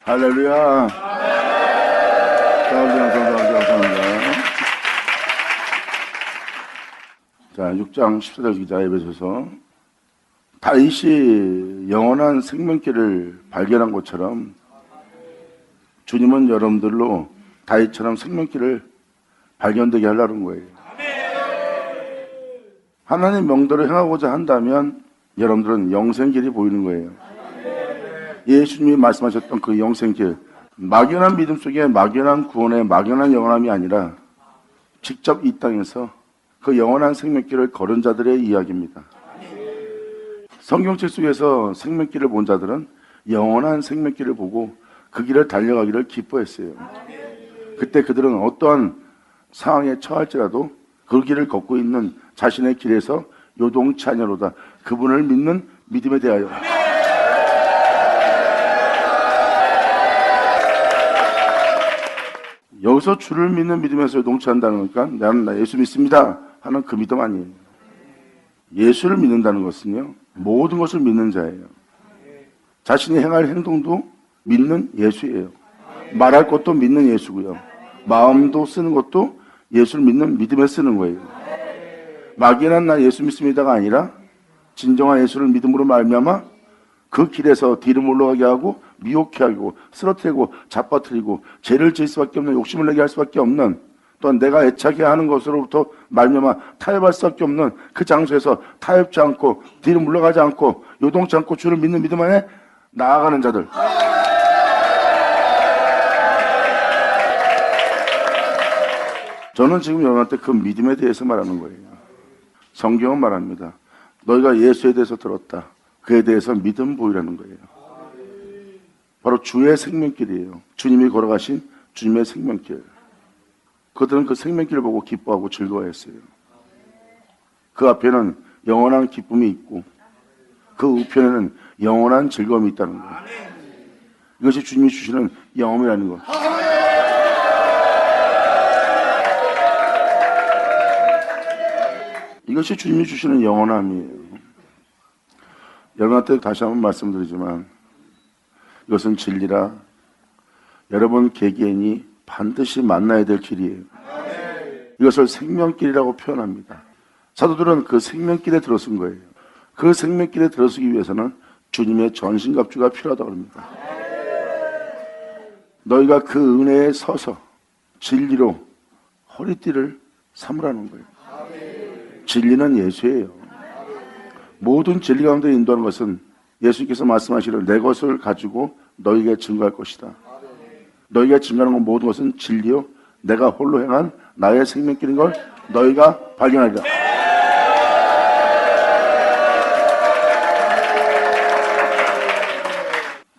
할렐루야. 감사합니다. 자, 6장 14절 기자 에베소서. 다윗이 영원한 생명길을 발견한 것처럼 주님은 여러분들로 다윗처럼 생명길을 발견되게 하려는 거예요. 하나님 명대로 행하고자 한다면 여러분들은 영생길이 보이는 거예요. 예수님이 말씀하셨던 그 영생길, 막연한 믿음 속에 막연한 구원의 막연한 영원함이 아니라 직접 이 땅에서 그 영원한 생명길을 걸은 자들의 이야기입니다. 성경책 속에서 생명길을 본 자들은 영원한 생명길을 보고 그 길을 달려가기를 기뻐했어요. 그때 그들은 어떠한 상황에 처할지라도 그 길을 걷고 있는 자신의 길에서 요동치 아니하로다. 그분을 믿는 믿음에 대하여. 여기서 주를 믿는 믿음에서 요동치 않는다는 거니까 나는 예수 믿습니다 하는 그 믿음 아니에요. 예수를 믿는다는 것은요, 모든 것을 믿는 자예요. 자신이 행할 행동도 믿는 예수예요. 말할 것도 믿는 예수고요. 마음도 쓰는 것도 예수를 믿는 믿음에 쓰는 거예요. 막연한 나 예수 믿습니다가 아니라 진정한 예수를 믿음으로 말미암아 그 길에서 뒤로 물러가게 하고 미혹해 하고 쓰러뜨리고 잡아뜨리고 죄를 지을 수밖에 없는, 욕심을 내게 할 수밖에 없는, 또한 내가 애착해 하는 것으로부터 말미암아 타협할 수밖에 없는 그 장소에서 타협지 않고 뒤로 물러가지 않고 요동치 않고 주를 믿는 믿음 안에 나아가는 자들. 저는 지금 여러분한테 그 믿음에 대해서 말하는 거예요. 성경은 말합니다. 너희가 예수에 대해서 들었다. 그에 대해서 믿음 보이라는 거예요. 바로 주의 생명길이에요. 주님이 걸어가신 주님의 생명길. 그들은 그 생명길을 보고 기뻐하고 즐거워했어요. 그 앞에는 영원한 기쁨이 있고 그 우편에는 영원한 즐거움이 있다는 거예요. 이것이 주님이 주시는 영험이라는 것. 이것이 주님이 주시는 영원함이에요. 여러분한테 다시 한번 말씀드리지만 이것은 진리라 여러분 개개인이 반드시 만나야 될 길이에요. 이것을 생명길이라고 표현합니다. 사도들은 그 생명길에 들어선 거예요. 그 생명길에 들어서기 위해서는 주님의 전신갑주가 필요하다고 합니다. 너희가 그 은혜에 서서 진리로 허리띠를 삼으라는 거예요. 진리는 예수예요. 모든 진리 가운데 인도하는 것은 예수님께서 말씀하시기를 내 것을 가지고 너희에게 증거할 것이다. 너희가 증거하는 건 모든 것은 진리요 내가 홀로 행한 나의 생명길인 걸 너희가 발견하리라.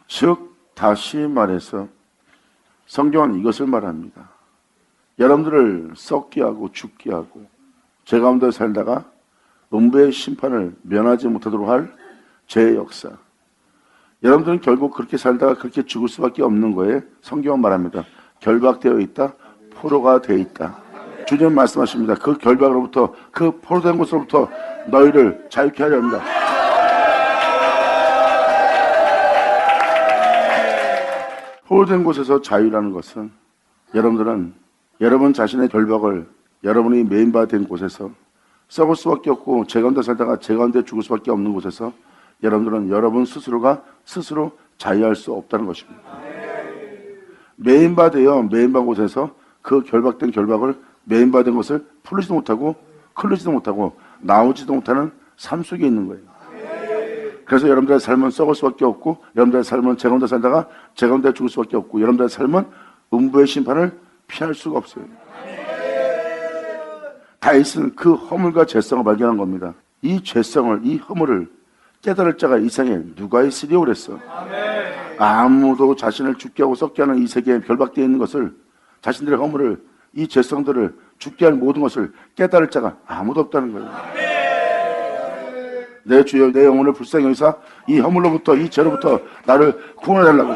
즉 다시 말해서 성경은 이것을 말합니다. 여러분들을 썩게 하고 죽게 하고 죄 가운데 살다가 음부의 심판을 면하지 못하도록 할 죄의 역사. 여러분들은 결국 그렇게 살다가 그렇게 죽을 수밖에 없는 거예요. 성경은 말합니다. 결박되어 있다. 포로가 되어 있다. 주님 말씀하십니다. 그 결박으로부터 그 포로된 곳으로부터 너희를 자유케 하려 합니다. 포로된 곳에서 자유라는 것은 여러분들은 여러분 자신의 결박을 여러분이 메인바된 곳에서 썩을 수밖에 없고 죄 가운데 살다가 죄 가운데 죽을 수밖에 없는 곳에서 여러분들은 여러분 스스로가 스스로 자유할 수 없다는 것입니다. 메인바되어 메인바 곳에서 그 결박된 결박을 메인바된 것을 풀리지도 못하고 클리지도 못하고 나오지도 못하는 삶 속에 있는 거예요. 그래서 여러분들의 삶은 썩을 수밖에 없고 여러분들의 삶은 죄 가운데 살다가 죄 가운데 죽을 수밖에 없고 여러분들의 삶은 음부의 심판을 피할 수가 없어요. 다윗은 그 허물과 죄성을 발견한 겁니다. 이 죄성을, 이 허물을 깨달을 자가 이 세상에 누가 있으리오 그랬어. 아무도 자신을 죽게 하고 썩게 하는 이 세계에 결박되어 있는 것을, 자신들의 허물을, 이 죄성들을 죽게 할 모든 것을 깨달을 자가 아무도 없다는 거예요. 내 주여 내 영혼을 불쌍히 여기사 이 허물로부터 이 죄로부터 나를 구원해달라고.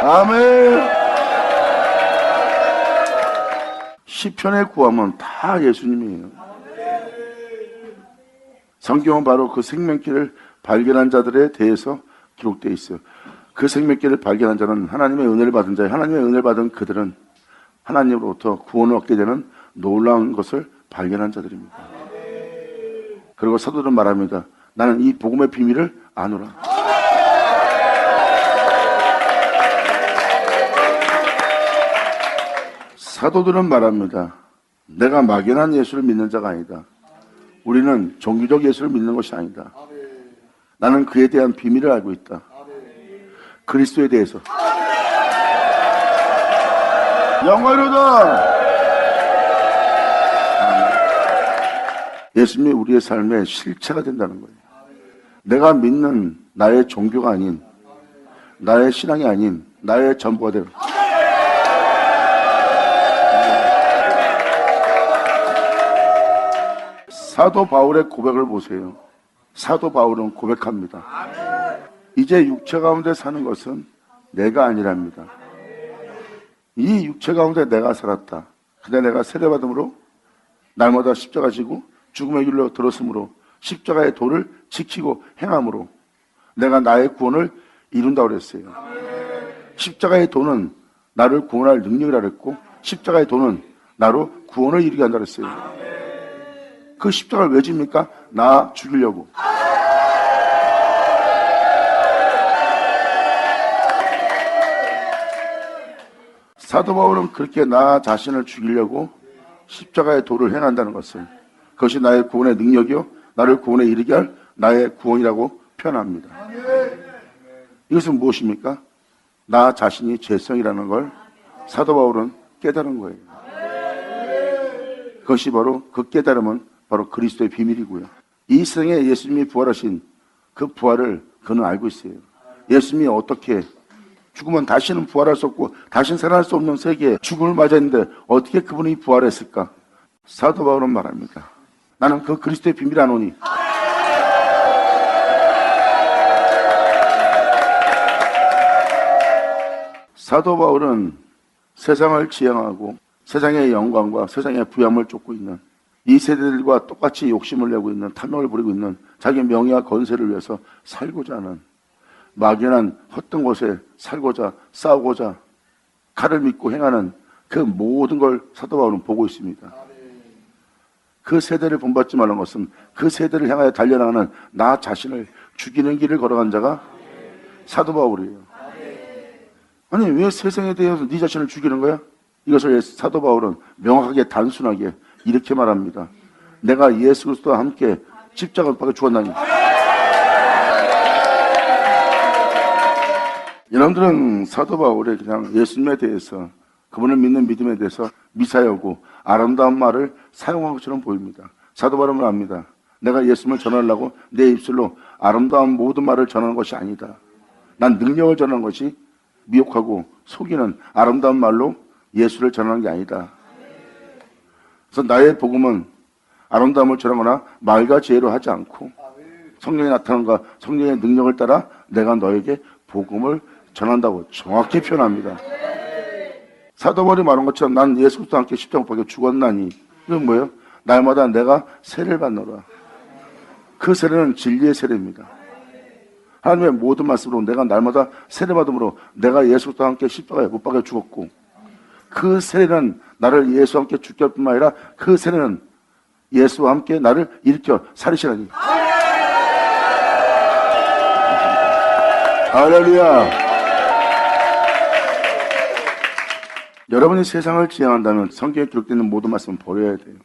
아멘. 시편의 구함은 다 예수님이에요. 성경은 바로 그 생명길을 발견한 자들에 대해서 기록되어 있어요. 그 생명길을 발견한 자는 하나님의 은혜를 받은 자예요. 하나님의 은혜를 받은 그들은 하나님으로부터 구원을 얻게 되는 놀라운 것을 발견한 자들입니다. 그리고 사도들은 말합니다. 나는 이 복음의 비밀을 아노라. 사도들은 말합니다. 내가 막연한 예수를 믿는 자가 아니다. 우리는 종교적 예수를 믿는 것이 아니다. 나는 그에 대한 비밀을 알고 있다. 그리스도에 대해서. 영광이로다. 예수님이 우리의 삶의 실체가 된다는 거예요. 내가 믿는 나의 종교가 아닌, 나의 신앙이 아닌 나의 전부가 되는 거예요. 사도 바울의 고백을 보세요. 사도 바울은 고백합니다. 이제 육체 가운데 사는 것은 내가 아니랍니다. 이 육체 가운데 내가 살았다. 근데 내가 세례받음으로 날마다 십자가 지고 죽음의 길로 들었으므로 십자가의 도를 지키고 행함으로 내가 나의 구원을 이룬다고 그랬어요. 십자가의 도는 나를 구원할 능력이라 그랬고 십자가의 도는 나로 구원을 이루게 한다고 그랬어요. 그 십자가를 왜 집니까? 나 죽이려고. 사도 바울은 그렇게 나 자신을 죽이려고 십자가의 도를 행한다는 것을, 그것이 나의 구원의 능력이요 나를 구원에 이르게 할 나의 구원이라고 표현합니다. 이것은 무엇입니까? 나 자신이 죄성이라는 걸 사도 바울은 깨달은 거예요. 그것이 바로, 그 깨달음은 바로 그리스도의 비밀이고요. 이 세상에 예수님이 부활하신 그 부활을 그는 알고 있어요. 예수님이 어떻게 죽으면 다시는 부활할 수 없고 다시는 살아날 수 없는 세계에 죽음을 맞았는데 어떻게 그분이 부활했을까? 사도 바울은 말합니다. 나는 그 그리스도의 비밀을 아노니. 사도 바울은 세상을 지향하고 세상의 영광과 세상의 부함을 쫓고 있는 이 세대들과 똑같이 욕심을 내고 있는, 탐욕을 부리고 있는, 자기 명예와 건세를 위해서 살고자 하는 막연한 헛된 곳에 살고자 싸우고자 칼을 믿고 행하는 그 모든 걸 사도 바울은 보고 있습니다. 그 세대를 본받지 말라는 것은 그 세대를 향하여 달려나가는 나 자신을 죽이는 길을 걸어간 자가 사도 바울이에요. 아니 왜 세상에 대해서 네 자신을 죽이는 거야? 이것을 사도 바울은 명확하게 단순하게 이렇게 말합니다. 내가 예수 그리스도와 함께 십자가에 박혀 죽었나니. 여러분들은 사도 바울의 그냥 예수님에 대해서, 그분을 믿는 믿음에 대해서 미사여고 아름다운 말을 사용한 것처럼 보입니다. 사도 바울은 압니다. 내가 예수님을 전하려고 내 입술로 아름다운 모든 말을 전하는 것이 아니다. 난 능력을 전하는 것이 미혹하고 속이는 아름다운 말로 예수를 전하는 게 아니다. 그래서 나의 복음은 아름다움을 전하거나 말과 지혜로 하지 않고 성령이 나타난과 성령의 능력을 따라 내가 너에게 복음을 전한다고 정확히 표현합니다. 사도 바울이 말한 것처럼 난 예수 그리스도와 함께 십자가에 박혀 죽었나니, 이건 뭐예요? 날마다 내가 세례를 받노라. 그 세례는 진리의 세례입니다. 하나님의 모든 말씀으로 내가 날마다 세례 받음으로 내가 예수 그리스도와 함께 십자가에 못 박혀 죽었고, 그 세례는 나를 예수와 함께 죽게 할 뿐만 아니라 그 세례는 예수와 함께 나를 일으켜 살리시라니. 할렐루야. 여러분이 세상을 지향한다면 성경에 기록되는 모든 말씀은 버려야 돼요.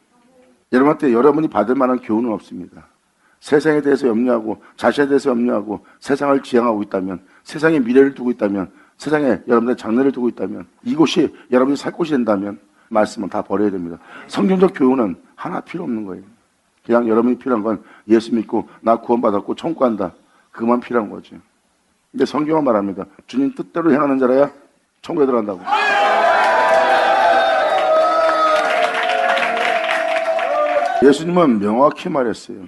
여러분한테 여러분이 받을 만한 교훈은 없습니다. 세상에 대해서 염려하고 자신에 대해서 염려하고 세상을 지향하고 있다면, 세상에 미래를 두고 있다면, 세상에 여러분의 장래를 두고 있다면, 이곳이 여러분이 살 곳이 된다면 말씀은 다 버려야 됩니다. 성경적 교훈은 하나 필요 없는 거예요. 그냥 여러분이 필요한 건 예수 믿고 나 구원받았고 천국 간다, 그만 필요한 거죠. 근데 성경은 말합니다. 주님 뜻대로 행하는 자라야 천국에 들어간다고. 예수님은 명확히 말했어요.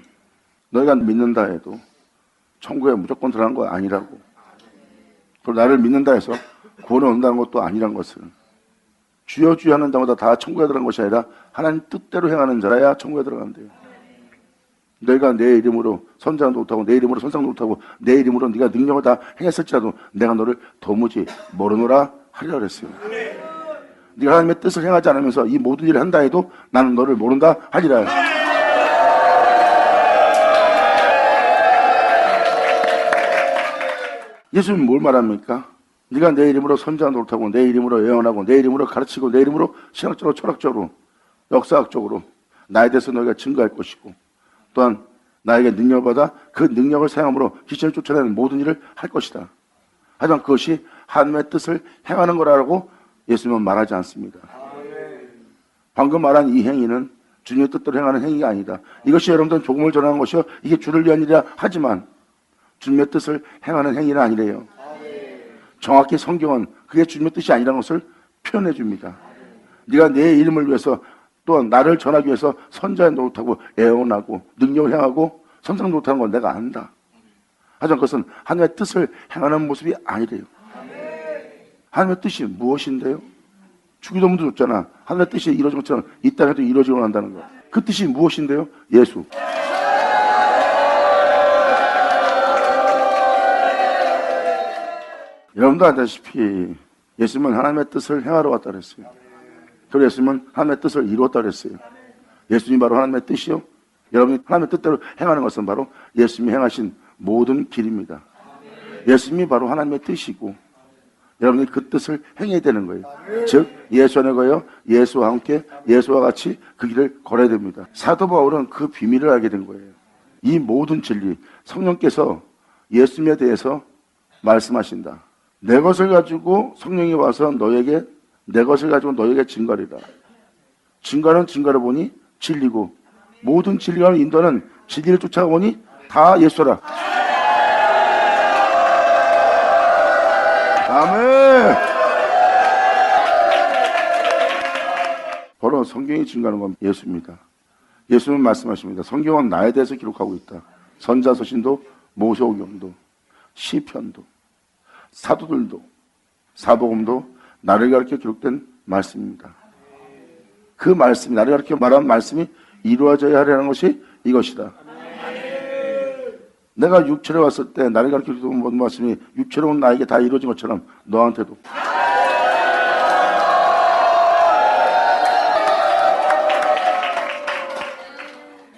너희가 믿는다 해도 천국에 무조건 들어가는 거 아니라고. 그리고 나를 믿는다 해서 구원을 얻는다는 것도 아니란 것을, 주여 주여 하는 자마다 다 천국에 들어간 것이 아니라 하나님 뜻대로 행하는 자라야 천국에 들어간대요. 너희가 내 이름으로 선장도 못하고 내 이름으로 선상도 못하고 내 이름으로 네가 능력을 다 행했을지라도 내가 너를 도무지 모르노라 하리라 그랬어요. 네가 하나님의 뜻을 행하지 않으면서 이 모든 일을 한다 해도 나는 너를 모른다 하리라. 예수님은 뭘 말합니까? 네가 내 이름으로 선지자 노릇하고 내 이름으로 예언하고 내 이름으로 가르치고 내 이름으로 신학적으로 철학적으로 역사학적으로 나에 대해서 너희가 증거할 것이고 또한 나에게 능력을 받아 그 능력을 사용함으로 귀신을 쫓아내는 모든 일을 할 것이다. 하지만 그것이 하나님의 뜻을 행하는 거라고 예수님은 말하지 않습니다. 방금 말한 이 행위는 주님의 뜻대로 행하는 행위가 아니다. 이것이 여러분들은 복음을 전하는 것이요 이게 주를 위한 일이라 하지만 주님의 뜻을 행하는 행위는 아니래요. 정확히 성경은 그게 주님의 뜻이 아니라는 것을 표현해 줍니다. 네가 내 이름을 위해서 또한 나를 전하기 위해서 선자의 노릇하고 애원하고 능력을 행하고 선상 노릇하는 건 내가 안다. 하지만 그것은 하나님의 뜻을 행하는 모습이 아니래요. 하나님의 뜻이 무엇인데요? 주기도문도 줬잖아. 하나님의 뜻이 이루어진 것처럼 이 땅에도 이루어지고 한다는 거. 그 뜻이 무엇인데요? 예수. 여러분도 아다시피 예수님은 하나님의 뜻을 행하러 왔다 그랬어요. 그리고 예수님은 하나님의 뜻을 이루었다 그랬어요. 예수님이 바로 하나님의 뜻이요. 여러분이 하나님의 뜻대로 행하는 것은 바로 예수님이 행하신 모든 길입니다. 예수님이 바로 하나님의 뜻이고 여러분이 그 뜻을 행해야 되는 거예요. 즉 예수 안에 거여 예수와 함께 예수와 같이 그 길을 걸어야 됩니다. 사도 바울은 그 비밀을 알게 된 거예요. 이 모든 진리 성령께서 예수님에 대해서 말씀하신다. 내 것을 가지고 성령이 와서 너에게 내 것을 가지고 너에게 증거리라. 증거는 증거를 보니 진리고 모든 진리와 인도는 진리를 쫓아보니 다 예수라. 아멘. 바로 성경이 증거하는 건 예수입니다. 예수는 말씀하십니다. 성경은 나에 대해서 기록하고 있다. 선자서신도 모세오경도 시편도 사도들도 사복음도 나를 가르쳐 기록된 말씀입니다. 그 말씀이 나를 가르쳐 말한 말씀이 이루어져야 하려는 것이 이것이다. 내가 육체로 왔을 때 나를 가르쳐 기록된 모든 말씀이 육체로 온 나에게 다 이루어진 것처럼 너한테도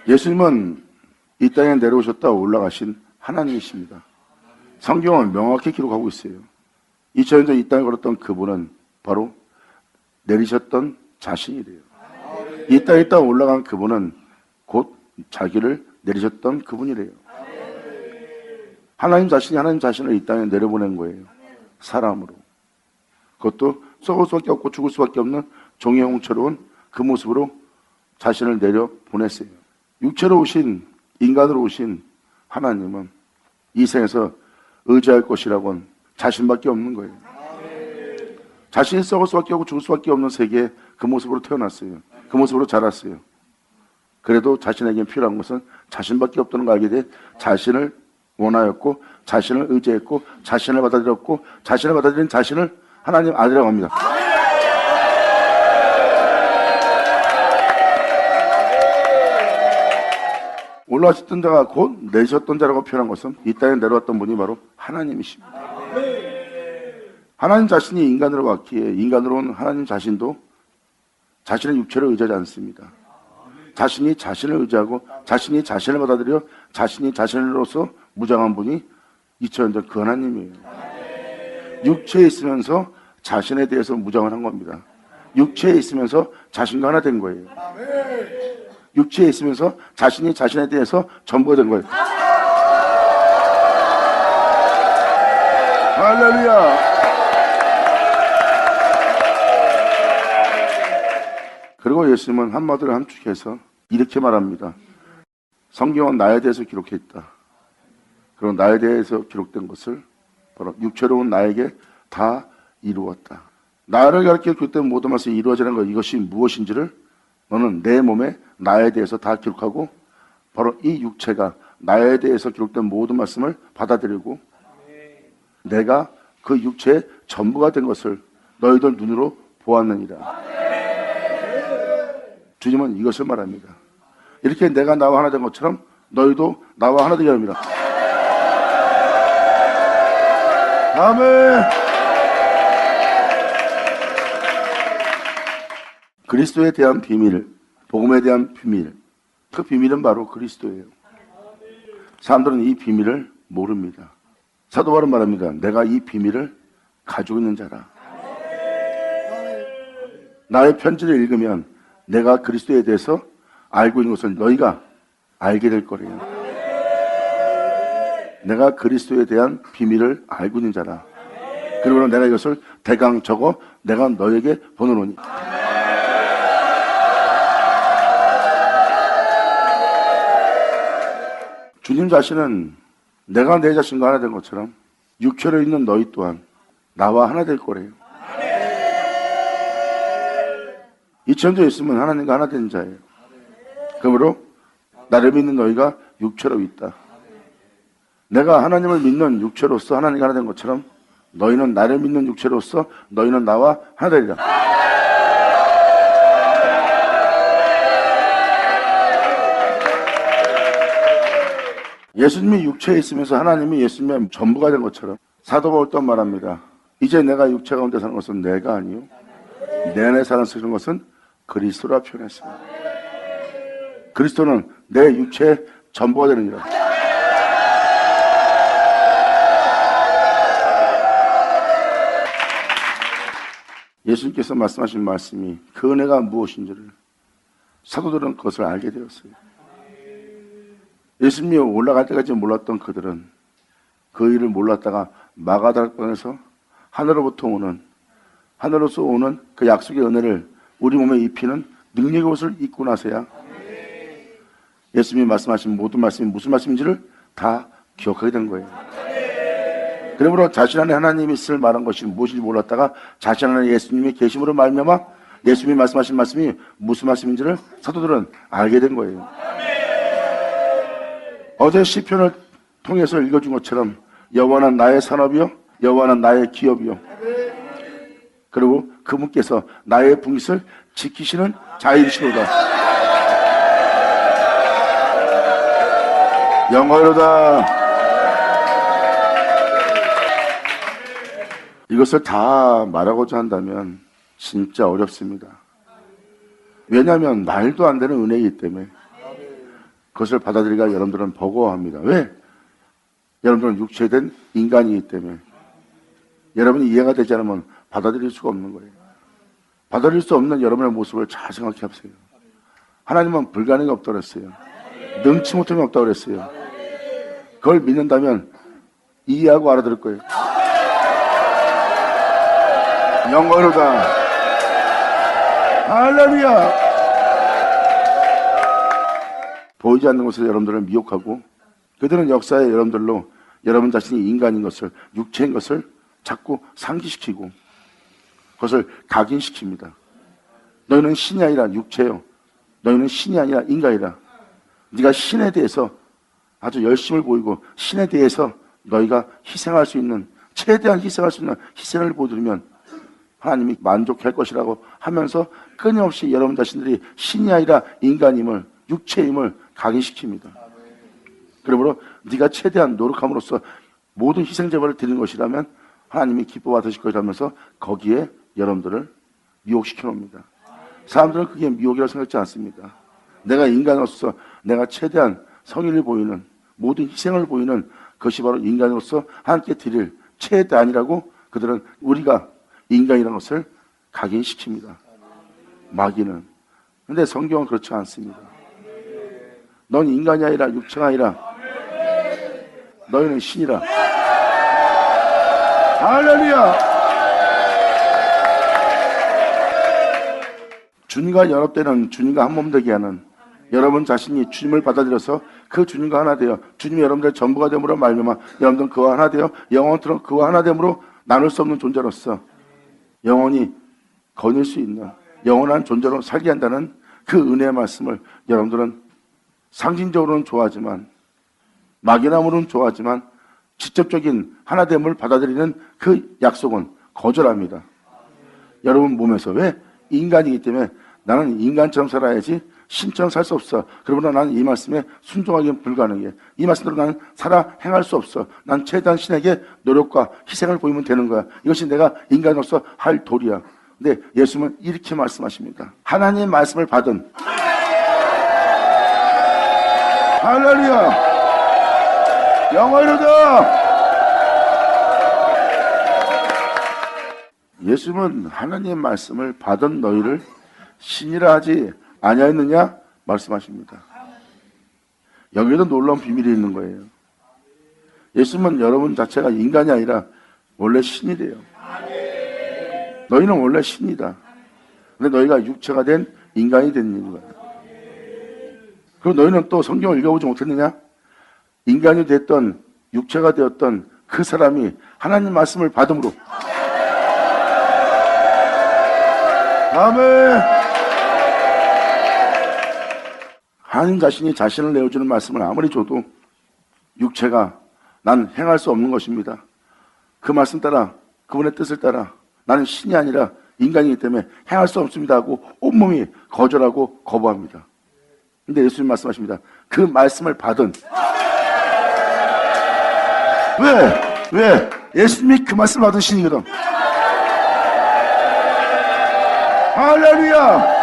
예수님은 이 땅에 내려오셨다 올라가신 하나님이십니다. 성경은 명확히 기록하고 있어요. 2000년 전 이 땅에 걸었던 그분은 바로 내리셨던 자신이래요. 이 땅에 있다 올라간 그분은 곧 자기를 내리셨던 그분이래요. 하나님 자신을 이 땅에 내려보낸 거예요. 사람으로. 그것도 썩을 수밖에 없고 죽을 수밖에 없는 종의 형처럼 그 모습으로 자신을 내려보냈어요. 육체로 오신, 인간으로 오신 하나님은 이 생에서 의지할 것이라고는 자신밖에 없는 거예요. 자신이 썩을 수밖에 없고 죽을 수밖에 없는 세계에 그 모습으로 태어났어요. 그 모습으로 자랐어요. 그래도 자신에게 필요한 것은 자신밖에 없다는 걸 알게 돼 자신을 원하였고 자신을 의지했고 자신을 받아들였고 자신을 받아들인 자신을 하나님 아들이라고 합니다. 올라가셨던 자가 곧 내셨던 자라고 표현한 것은 이 땅에 내려왔던 분이 바로 하나님이십니다. 하나님 자신이 인간으로 왔기에 인간으로 온 하나님 자신도 자신의 육체를 의지하지 않습니다. 자신이 자신을 의지하고 자신이 자신을 받아들여 자신이 자신으로서 무장한 분이 2000년 전 그 하나님이에요. 육체에 있으면서 자신에 대해서 무장을 한 겁니다. 육체에 있으면서 자신과 하나 된 거예요. 육체에 있으면서 자신이 자신에 대해서 전부가 된 거예요. 할렐루야. 그리고 예수님은 한마디로 함축해서 이렇게 말합니다. 성경은 나에 대해서 기록했다. 그리고 나에 대해서 기록된 것을 바로 육체로 온 나에게 다 이루었다. 나를 가르쳐 기록된 모든 말씀이 이루어지는 것, 이것이 무엇인지를 너는 내 몸에 나에 대해서 다 기록하고 바로 이 육체가 나에 대해서 기록된 모든 말씀을 받아들이고 내가 그 육체의 전부가 된 것을 너희들 눈으로 보았느니라. 주님은 이것을 말합니다. 이렇게 내가 나와 하나 된 것처럼 너희도 나와 하나 되게 합니다. 아멘. 그리스도에 대한 비밀, 복음에 대한 비밀, 그 비밀은 바로 그리스도예요. 사람들은 이 비밀을 모릅니다. 사도 바울은 말합니다. 내가 이 비밀을 가지고 있는 자라. 나의 편지를 읽으면 내가 그리스도에 대해서 알고 있는 것을 너희가 알게 될 거래요. 내가 그리스도에 대한 비밀을 알고 있는 자라. 그리고 내가 이것을 대강 적어 내가 너에게 보내노니. 주님 자신은 내가 내 자신과 하나 된 것처럼 육체로 있는 너희 또한 나와 하나 될 거래요. 이천도에 있으면 하나님과 하나 된 자예요. 그러므로 나를 믿는 너희가 육체로 있다. 내가 하나님을 믿는 육체로서 하나님과 하나 된 것처럼 너희는 나를 믿는 육체로서 너희는 나와 하나 되리라. 예수님이 육체에 있으면서 하나님이 예수님의 전부가 된 것처럼 사도 바울 또한 말합니다. 이제 내가 육체 가운데 사는 것은 내가 아니요 내 안에 사는 것은 그리스도라 표현했습니다. 그리스도는 내 육체의 전부가 되느니라. 예수님께서 말씀하신 말씀이 그 은혜가 무엇인지를 사도들은 그것을 알게 되었어요. 예수님이 올라갈 때까지 몰랐던 그들은 그 일을 몰랐다가 마가다락방에서 하늘로서 오는 그 약속의 은혜를 우리 몸에 입히는 능력의 옷을 입고 나서야 예수님이 말씀하신 모든 말씀이 무슨 말씀인지를 다 기억하게 된 거예요. 그러므로 자신 안에 하나님이 있을 말한 것이 무엇인지 몰랐다가 자신 안에 예수님이 계심으로 말미암아 예수님이 말씀하신 말씀이 무슨 말씀인지를 사도들은 알게 된 거예요. 어제 시편을 통해서 읽어준 것처럼 여호와는 나의 산업이요 여호와는 나의 기업이요 그리고 그분께서 나의 분깃을 지키시는 자이시로다. 영광이로다. 이것을 다 말하고자 한다면 진짜 어렵습니다. 왜냐하면 말도 안 되는 은혜이기 때문에 그것을 받아들이기가 여러분들은 버거워합니다. 왜? 여러분들은 육체된 인간이기 때문에 여러분이 이해가 되지 않으면 받아들일 수가 없는 거예요. 받아들일 수 없는 여러분의 모습을 잘 생각해 보세요. 하나님은 불가능이 없다고 그랬어요. 능치 못함이 없다고 그랬어요. 그걸 믿는다면 이해하고 알아들을 거예요. 영광으로다. 할렐루야. 보이지 않는 것을 여러분들을 미혹하고 그들은 역사에 여러분들로 여러분 자신이 인간인 것을 육체인 것을 자꾸 상기시키고 그것을 각인시킵니다. 너희는 신이 아니라 육체요. 너희는 신이 아니라 인간이라. 네가 신에 대해서 아주 열심을 보이고 신에 대해서 너희가 희생할 수 있는 최대한 희생할 수 있는 희생을 보여드리면 하나님이 만족할 것이라고 하면서 끊임없이 여러분 자신들이 신이 아니라 인간임을 육체임을 각인시킵니다. 그러므로 네가 최대한 노력함으로써 모든 희생 제물을 드리는 것이라면 하나님이 기뻐 받으실 것이라면서 거기에 여러분들을 미혹시켜 놓습니다. 사람들은 그게 미혹이라고 생각하지 않습니다. 내가 인간으로서 내가 최대한 성의를 보이는 모든 희생을 보이는 것이 바로 인간으로서 함께 드릴 최대한이라고 그들은 우리가 인간이라는 것을 각인시킵니다. 마귀는. 그런데 성경은 그렇지 않습니다. 넌 인간이 아니라 육체가 아니라 너희는 신이라. 할렐루야. 주님과 연합되는 주님과 한 몸 되게 하는 여러분 자신이 주님을 받아들여서 그 주님과 하나 되어 주님이 여러분들의 전부가 됨으로 말미암아 여러분들은 그와 하나 되어 영원토록 그와 하나 됨으로 나눌 수 없는 존재로서 영원히 거닐 수 있는 영원한 존재로 살게 한다는 그 은혜의 말씀을 여러분들은 상징적으로는 좋아하지만 막연함으로는 좋아하지만 직접적인 하나됨을 받아들이는 그 약속은 거절합니다. 여러분 몸에서 왜? 인간이기 때문에 나는 인간처럼 살아야지 신처럼 살 수 없어. 그러므로 나는 이 말씀에 순종하기는 불가능해. 이 말씀대로 나는 살아 행할 수 없어. 난 최대한 신에게 노력과 희생을 보이면 되는 거야. 이것이 내가 인간으로서 할 도리야. 근데 예수님은 이렇게 말씀하십니다. 하나님의 말씀을 받은 할렐루야 영원히로다. 예수님은 하나님의 말씀을 받은 너희를 신이라 하지 아니하였느냐 말씀하십니다. 여기에도 놀라운 비밀이 있는 거예요. 예수님은 여러분 자체가 인간이 아니라 원래 신이래요. 너희는 원래 신이다. 근데 너희가 육체가 된 인간이 된 거야. 그리고 너희는 또 성경을 읽어보지 못했느냐? 인간이 됐던 육체가 되었던 그 사람이 하나님 말씀을 받음으로 아멘. 하나님 자신이 자신을 내어주는 말씀을 아무리 줘도 육체가 난 행할 수 없는 것입니다. 그 말씀 따라 그분의 뜻을 따라 나는 신이 아니라 인간이기 때문에 행할 수 없습니다 하고 온몸이 거절하고 거부합니다. 근데 예수님 말씀하십니다. 그 말씀을 받은 왜? 예수님이 그 말씀을 받은 신이거든. 할렐루야.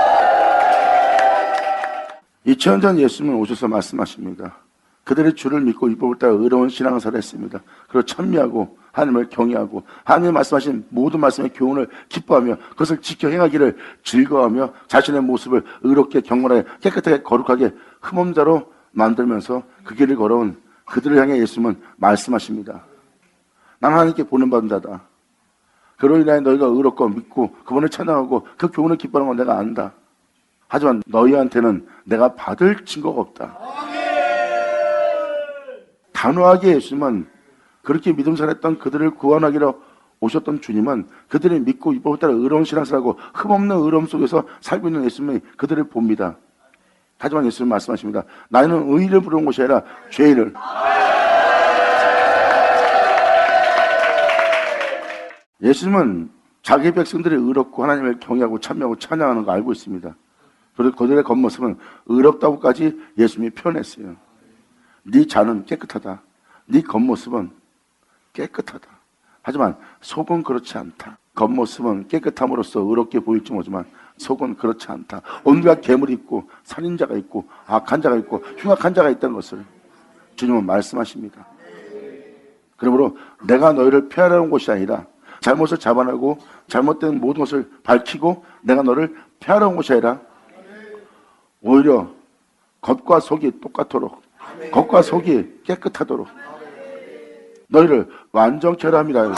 2000년 전 예수님은 오셔서 말씀하십니다. 그들의 주를 믿고 율법을 따라 의로운 신앙생활을 했습니다. 그리고 찬미하고 하나님을 경외하고 하나님의 말씀하신 모든 말씀의 교훈을 기뻐하며 그것을 지켜 행하기를 즐거워하며 자신의 모습을 의롭게 경건하게 깨끗하게 거룩하게 흠없는 자로 만들면서 그 길을 걸어온 그들을 향해 예수님은 말씀하십니다. 난 하나님께 보낸받은 자다. 그로 인하여 너희가 의롭고 믿고 그분을 찬양하고 그 교훈을 기뻐하는 건 내가 안다. 하지만 너희한테는 내가 받을 증거가 없다. 단호하게 예수님은 그렇게 믿음살했던 그들을 구원하기로 오셨던 주님은 그들이 믿고 율법을 따라 의로운 신앙생활하고 흠없는 의로움 속에서 살고 있는 예수님이 그들을 봅니다. 하지만 예수님 말씀하십니다. 나는 의를 부르는 것이 아니라 죄를. 예수님은 자기 백성들이 의롭고 하나님을 경외하고 참여하고 찬양하는 거 알고 있습니다. 그리고 그들의 겉모습은 의롭다고까지 예수님이 표현했어요. 네 자는 깨끗하다. 네 겉모습은 깨끗하다. 하지만 속은 그렇지 않다. 겉모습은 깨끗함으로써 의롭게 보일지 모르지만 속은 그렇지 않다. 온갖 괴물이 있고 살인자가 있고 악한 자가 있고 흉악한 자가 있다는 것을 주님은 말씀하십니다. 그러므로 내가 너희를 폐하려는 곳이 아니라 잘못을 잡아내고 잘못된 모든 것을 밝히고 내가 너를 폐하려는 곳이 아니라 오히려 겉과 속이 똑같도록 겉과 속이 깨끗하도록 너희를 완전케 하라 함이라.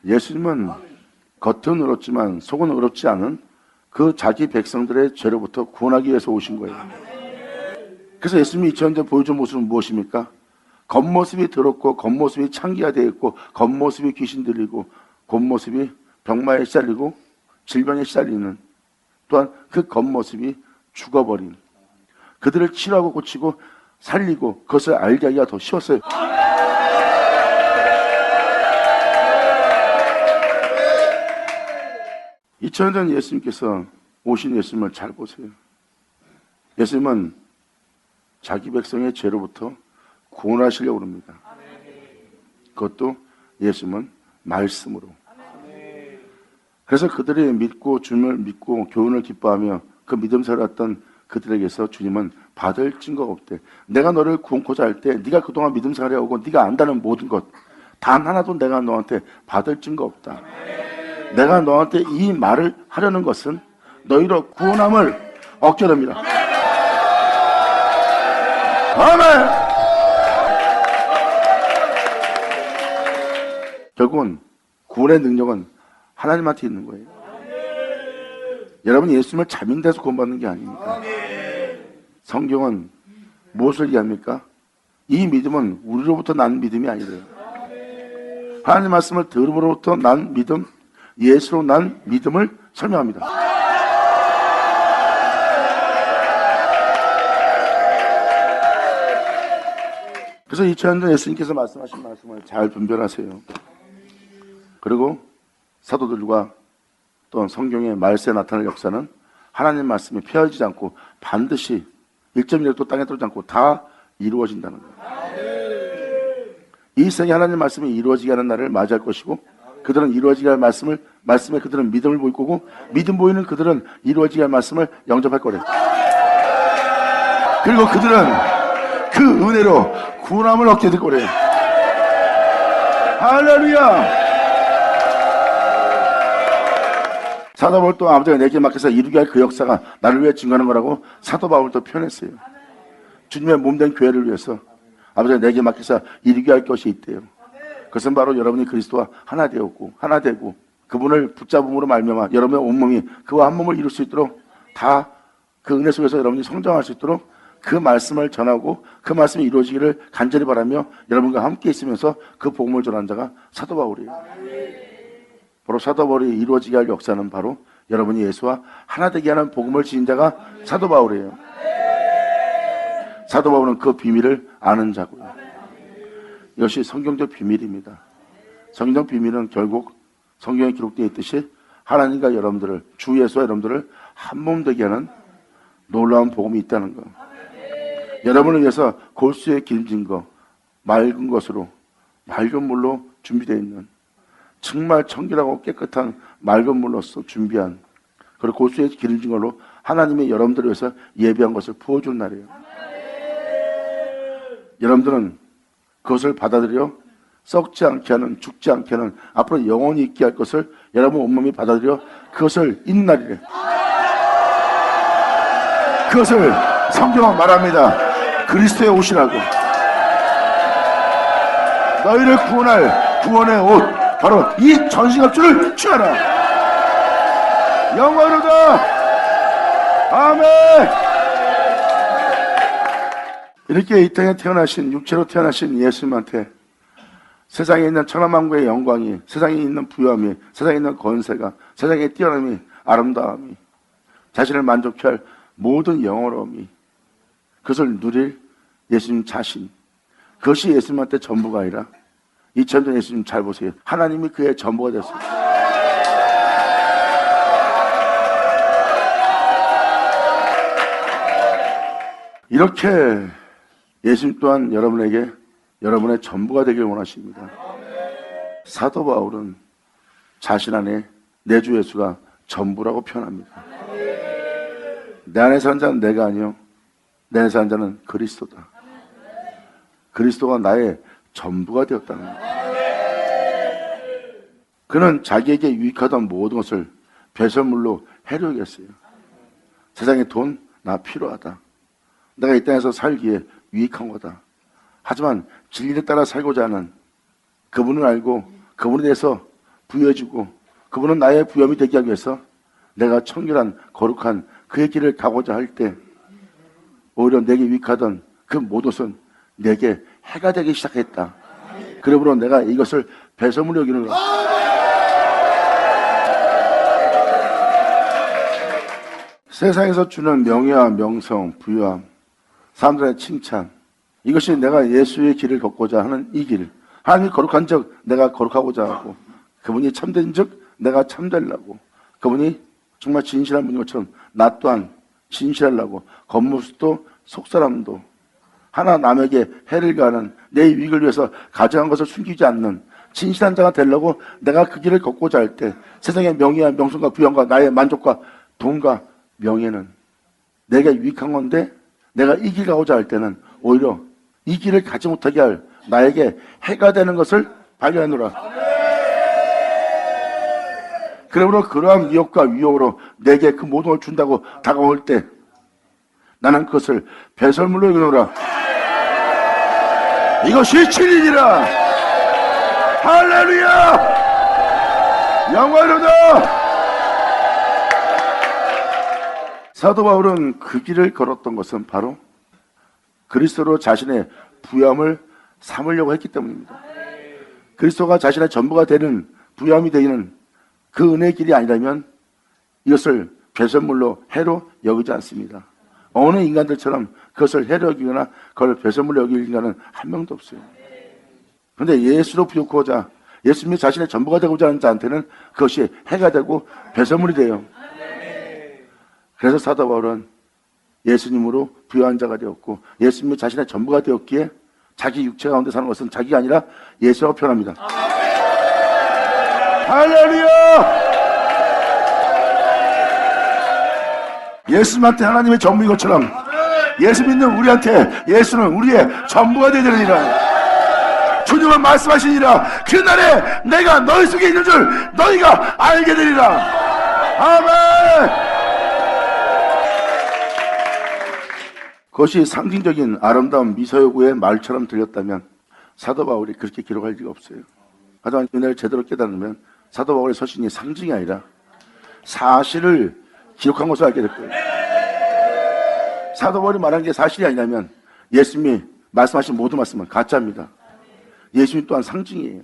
예수님은 겉은 의롭지만 속은 의롭지 않은 그 자기 백성들의 죄로부터 구원하기 위해서 오신 거예요. 그래서 예수님이 2000년 전 보여준 모습은 무엇입니까? 겉모습이 더럽고 겉모습이 창기가 되어 있고 겉모습이 귀신 들리고 겉모습이 병마에 시달리고 질병에 시달리는 또한 그 겉모습이 죽어버린 그들을 치료하고 고치고 살리고 그것을 알게 하기가 더 쉬웠어요. 2000년 전 예수님께서 오신 예수님을 잘 보세요. 예수님은 자기 백성의 죄로부터 구원하시려고 합니다. 그것도 예수님은 말씀으로. 그래서 그들이 믿고 주님을 믿고 교훈을 기뻐하며 그 믿음 살았던 그들에게서 주님은 받을 증거가 없대. 내가 너를 구원코자 할 때 네가 그동안 믿음 살아오고 네가 안다는 모든 것 단 하나도 내가 너한테 받을 증거 없다. 내가 너한테 이 말을 하려는 것은 너희로 구원함을 얻게 됩니다. 아멘. 결국은 구원의 능력은 하나님한테 있는 거예요. 여러분 예수님을 자민돼서 구원받는 게 아닙니다. 성경은 무엇을 얘기합니까? 이 믿음은 우리로부터 난 믿음이 아니래요. 하나님 말씀을 들음으로부터 난 믿음, 예수로 난 믿음을 설명합니다. 그래서 2000년 전 예수님께서 말씀하신 말씀을 잘 분별하세요. 그리고 사도들과 또는 성경의 말세에 나타날 역사는 하나님 말씀이 폐허지지 않고 반드시 1점이라도 땅에 떨어지지 않고 다 이루어진다는 거예요. 이 세상에 하나님 말씀이 이루어지게 하는 날을 맞이할 것이고, 그들은 이루어지게 할 말씀에 그들은 믿음을 보일 거고, 믿음 보이는 그들은 이루어지게 할 말씀을 영접할 거래요. 그리고 그들은 그 은혜로 구원함을 얻게 될 거래요. 할렐루야! 사도 바울도 아버지가 내게 맡겨서 이루게 할 그 역사가 나를 위해 증거하는 거라고 사도 바울도 표현했어요. 주님의 몸된 교회를 위해서 아버지가 내게 맡겨서 이루게 할 것이 있대요. 그것은 바로 여러분이 그리스도와 하나 되었고, 하나 되고, 그분을 붙잡음으로 말미암아 여러분의 온몸이 그와 한 몸을 이룰 수 있도록, 다 그 은혜 속에서 여러분이 성장할 수 있도록 그 말씀을 전하고 그 말씀이 이루어지기를 간절히 바라며 여러분과 함께 있으면서 그 복음을 전한 자가 사도 바울이에요. 바로 사도 바울이 이루어지게 할 역사는 바로 여러분이 예수와 하나 되게 하는 복음을 지닌 자가 사도 바울이에요. 사도 바울은 그 비밀을 아는 자고요. 이것이 성경적 비밀입니다. 성경 비밀은 결국 성경에 기록되어 있듯이 하나님과 여러분들을, 주 예수와 여러분들을 한 몸 되게 하는 놀라운 복음이 있다는 것. 여러분을 위해서 골수에 기름진 것, 맑은 것으로, 맑은 물로 준비되어 있는, 정말 청결하고 깨끗한 맑은 물로서 준비한, 그리고 골수에 기름진 걸로 하나님이 여러분들을 위해서 예비한 것을 부어준 날이에요. 여러분들은 그것을 받아들여 썩지 않게 하는, 죽지 않게 하는, 앞으로 영원히 있게 할 것을 여러분 온몸이 받아들여 그것을 잇는 날이래. 그것을 성경은 말합니다. 그리스도의 옷이라고. 너희를 구원할 구원의 옷, 바로 이 전신갑주를 취하라. 영광으로다. 아멘. 이렇게 이 땅에 태어나신, 육체로 태어나신 예수님한테 세상에 있는 천하만국의 영광이, 세상에 있는 부요함이, 세상에 있는 권세가, 세상의 뛰어남이, 아름다움이, 자신을 만족해 할 모든 영어로움이, 그것을 누릴 예수님 자신, 그것이 예수님한테 전부가 아니라 2000년 전 예수님 잘 보세요. 하나님이 그의 전부가 됐어요. 이렇게 예수님 또한 여러분에게 여러분의 전부가 되길 원하십니다. 사도 바울은 자신 안에 내 주 예수가 전부라고 표현합니다. 내 안에 사는 자는 내가 아니요, 내 안에 사는 자는 그리스도다. 그리스도가 나의 전부가 되었다는 거예요. 그는 자기에게 유익하던 모든 것을 배설물로 해로우겠어요. 세상의 돈, 나 필요하다. 내가 이 땅에서 살기에 유익한 거다. 하지만 진리를 따라 살고자 하는 그분을 알고 그분에 대해서 부여해주고 그분은 나의 부여함이 되게 하기 위해서 내가 청결한 거룩한 그의 길을 가고자 할 때 오히려 내게 유익하던 그 모든 것은 내게 해가 되기 시작했다. 그러므로 내가 이것을 배설물로 여기는 거야. 세상에서 주는 명예와 명성, 부유함, 사람들의 칭찬, 이것이 내가 예수의 길을 걷고자 하는 이 길, 하나님이 거룩한 즉 내가 거룩하고자 하고, 그분이 참된 즉 내가 참되려고, 그분이 정말 진실한 분인 것처럼 나 또한 진실하려고, 겉모습도 속사람도 하나 남에게 해를 가하는, 내 유익을 위해서 가져간 것을 숨기지 않는 진실한 자가 되려고 내가 그 길을 걷고자 할 때, 세상의 명예와 명성과 부영과 나의 만족과 돈과 명예는 내가 유익한 건데, 내가 이 길 가고자 할 때는 오히려 이 길을 가지 못하게 할 나에게 해가 되는 것을 발견하노라. 그러므로 그러한 미혹과 위협으로 내게 그 모든 걸 준다고 다가올 때 나는 그것을 배설물로 여기노라. 이것이 진리니라. 할렐루야. 영광이로다. 사도 바울은 그 길을 걸었던 것은 바로 그리스도로 자신의 부요함을 삼으려고 했기 때문입니다. 그리스도가 자신의 전부가 되는, 부요함이 되는 그 은혜의 길이 아니라면 이것을 배설물로 해로 여기지 않습니다. 어느 인간들처럼 그것을 해로 여기거나 그걸 배설물로 여길 인간은 한 명도 없어요. 그런데 예수로 부요하고자, 예수님이 자신의 전부가 되고자 하는 자한테는 그것이 해가 되고 배설물이 돼요. 그래서 사도 바울은 예수님으로 부여한 자가 되었고 예수님이 자신의 전부가 되었기에 자기 육체 가운데 사는 것은 자기가 아니라 예수라고 표현합니다. 할렐루야! 예수님한테 하나님의 전부인 것처럼 예수 믿는 우리한테 예수는 우리의 전부가 되리라. 주님은 말씀하시니라. 그날에 내가 너희 속에 있는 줄 너희가 알게 되리라. 아멘. 그것이 상징적인 아름다운 미서요구의 말처럼 들렸다면 사도 바울이 그렇게 기록할 리가 없어요. 하지만 은혜를 제대로 깨달으면 사도 바울의 서신이 상징이 아니라 사실을 기록한 것을 알게 될 거예요. 사도 바울이 말한 게 사실이 아니라면 예수님이 말씀하신 모든 말씀은 가짜입니다. 예수님 또한 상징이에요.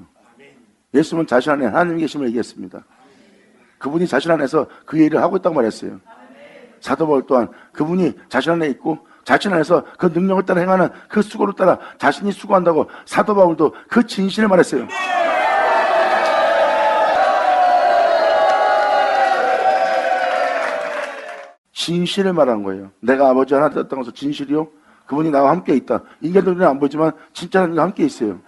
예수님은 자신 안에 하나님이 계심을 얘기했습니다. 그분이 자신 안에서 그 일을 하고 있다고 말했어요. 사도 바울 또한 그분이 자신 안에 있고 자신 안에서 그 능력을 따라 행하는 그 수고를 따라 자신이 수고한다고 사도 바울도 그 진실을 말했어요. 진실을 말한 거예요. 내가 아버지 하나 되었다는 것은 진실이요. 그분이 나와 함께 있다. 인간들 눈에 안 보이지만 진짜 하나님과 함께 있어요.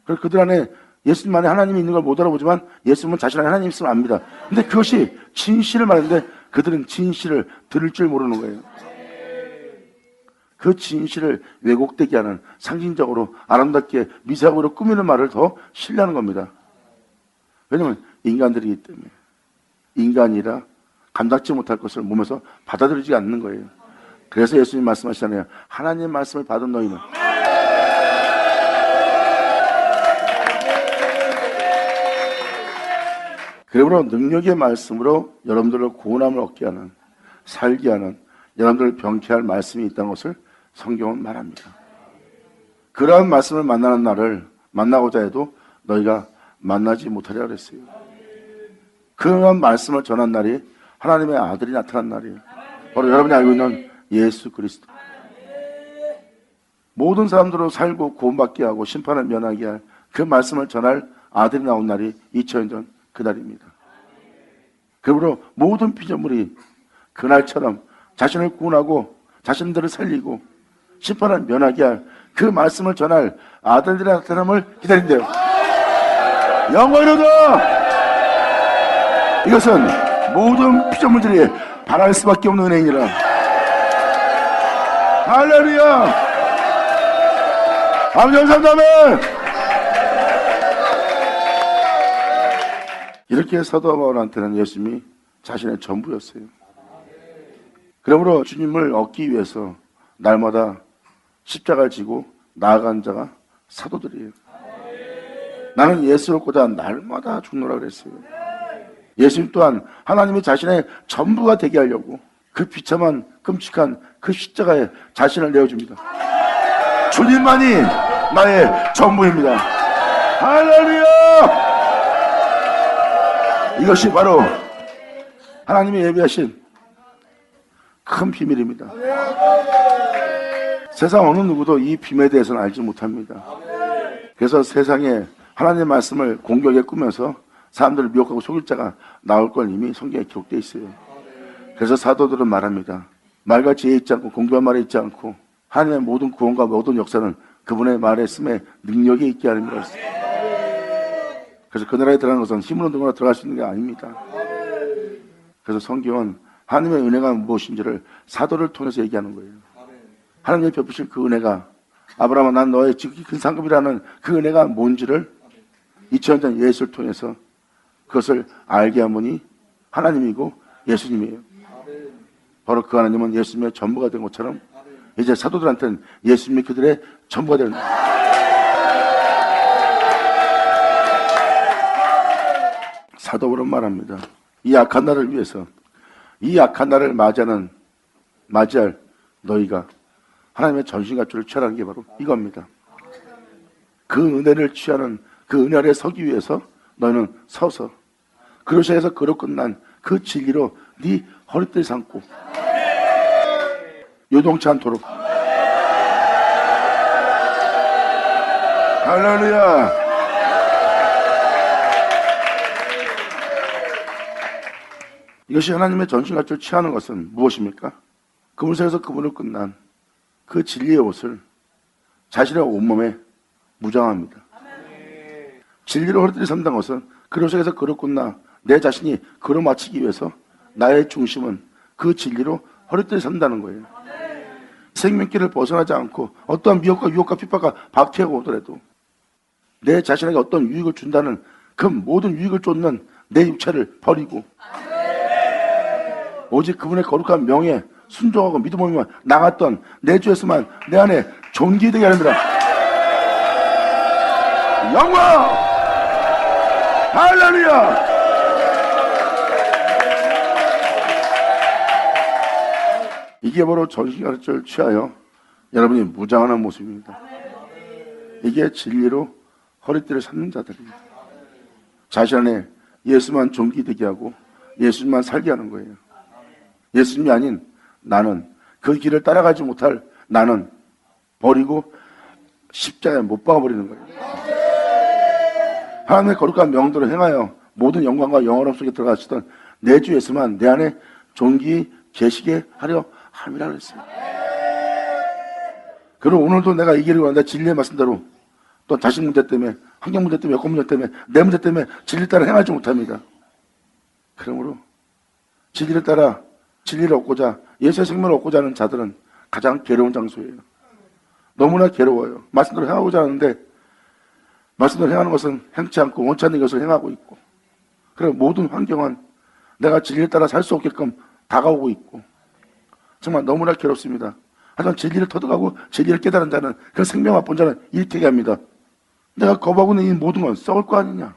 그래서 그들 안에 예수님 안에 하나님이 있는 걸 못 알아보지만 예수님은 자신 안에 하나님이 있음을 압니다. 근데 그것이 진실을 말하는데 그들은 진실을 들을 줄 모르는 거예요. 그 진실을 왜곡되게 하는 상징적으로 아름답게 미사역으로 꾸미는 말을 더 신뢰하는 겁니다. 왜냐하면 인간들이기 때문에 인간이라 감당치 못할 것을 몸에서 받아들이지 않는 거예요. 그래서 예수님 말씀하시잖아요. 하나님 말씀을 받은 너희는 그러므로 능력의 말씀으로 여러분들을 구원함을 얻게 하는 살게 하는 여러분들을 병케 할 말씀이 있다는 것을 성경은 말합니다. 그러한 말씀을 만나는 날을 만나고자 해도 너희가 만나지 못하리라 그랬어요. 그러한 말씀을 전한 날이 하나님의 아들이 나타난 날이에요. 바로 여러분이 알고 있는 예수 그리스도. 모든 사람들로 살고 구원받게 하고 심판을 면하게 할 그 말씀을 전할 아들이 나온 날이 2000년 전 그날입니다. 그러므로 모든 피조물이 그날처럼 자신을 구원하고 자신들을 살리고 심판을 면하게 할 그 말씀을 전할 아들들의 나타남을 기다린대요. 영광이로다. 이것은 모든 피조물들이 바랄 수밖에 없는 은혜이니라. 할렐루야. 아버지 감사합니다. 이렇게 사도 바울한테는 예수님이 자신의 전부였어요. 그러므로 주님을 얻기 위해서 날마다 십자가를 지고 나아간 자가 사도들이에요. 나는 예수를 얻고자 날마다 죽노라 그랬어요. 예수님 또한 하나님이 자신의 전부가 되게 하려고 그 비참한 끔찍한 그 십자가에 자신을 내어줍니다. 주님만이 나의 전부입니다. 할렐루야. 이것이 바로 하나님이 예비하신 큰 비밀입니다. 세상 어느 누구도 이 비밀에 대해서는 알지 못합니다. 그래서 세상에 하나님의 말씀을 공격에 꾸며서 사람들을 미혹하고 속일 자가 나올 걸 이미 성경에 기록되어 있어요. 그래서 사도들은 말합니다. 말과 지혜 있지 않고 공교한 말에 있지 않고 하나님의 모든 구원과 모든 역사는 그분의 말에 쓰에 능력이 있게 하는 것입니다. 그래서 그 나라에 들어가는 것은 힘으로 누구나 들어갈 수 있는 게 아닙니다. 그래서 성경은 하나님의 은혜가 무엇인지를 사도를 통해서 얘기하는 거예요. 하나님이 베푸실 그 은혜가 아브라함아 난 너의 지극히 큰 상급이라는 그 은혜가 뭔지를 2000년 전 예수를 통해서 그것을 알게 한 분이 하나님이고 예수님이에요. 바로 그 하나님은 예수님의 전부가 된 것처럼 이제 사도들한테는 예수님이 그들의 전부가 되는 거예요. 사도들은 말합니다. 이 악한 날을 위해서 이 악한 날을 맞이할 너희가 하나님의 전신갑주를 취하라는 게 바로 이겁니다. 그 은혜를 취하는 그 은혜 아래 서기 위해서 너희는 서서 그로시아에서 그로 끝난 그 진리로 네 허리띠를 삼고 요동치 않도록. 할렐루야. 이것이 하나님의 전신같이 취하는 것은 무엇입니까? 그물새에서 그물을 끝난 그 진리의 옷을 자신의 온몸에 무장합니다. 진리로 허리띠를 삼는 것은 그릇 속에서 그릇 끝나 내 자신이 그릇 맞추기 위해서 나의 중심은 그 진리로 허리띠를 삼다는 거예요. 생명길을 벗어나지 않고 어떠한 미혹과 유혹과 핍박과 박해가 오더라도 내 자신에게 어떤 유익을 준다는 그 모든 유익을 쫓는 내 육체를 버리고 오직 그분의 거룩한 명예에 순종하고 믿음으로만 나갔던 내 주 예수만 내 안에 존귀되게 하느니라. 영광! 할렐루야! 이게 바로 전신가르침을 취하여 여러분이 무장하는 모습입니다. 이게 진리로 허리띠를 삼는 자들입니다. 자신 안에 예수만 존귀되게 하고 예수님만 살게 하는 거예요. 예수님이 아닌 나는, 그 길을 따라가지 못할 나는 버리고 십자가에 못 박아버리는 거예요. 하나님의 거룩한 명도를 행하여 모든 영광과 영원함 속에 들어가시던 내 주 예수만 내 안에 존귀 계시게 하려 함이라 그랬어요. 그리고 오늘도 내가 이 길을 가는데 진리의 말씀대로 또 자식 문제 때문에, 환경 문제 때문에, 여건 문제 때문에, 내 문제 때문에 진리 따라 행하지 못합니다. 그러므로 진리를 따라 진리를 얻고자, 예수의 생명을 얻고자 하는 자들은 가장 괴로운 장소예요. 너무나 괴로워요. 말씀대로 행하고자 하는데 말씀대로 행하는 것은 행치 않고 원치 않는 것을 행하고 있고, 그리고 모든 환경은 내가 진리를 따라 살 수 없게끔 다가오고 있고 정말 너무나 괴롭습니다. 하지만 진리를 터득하고 진리를 깨달은 자는, 그 생명 맛본 자는 일태게 합니다. 내가 거부하고 있는 이 모든 건 썩을 거 아니냐.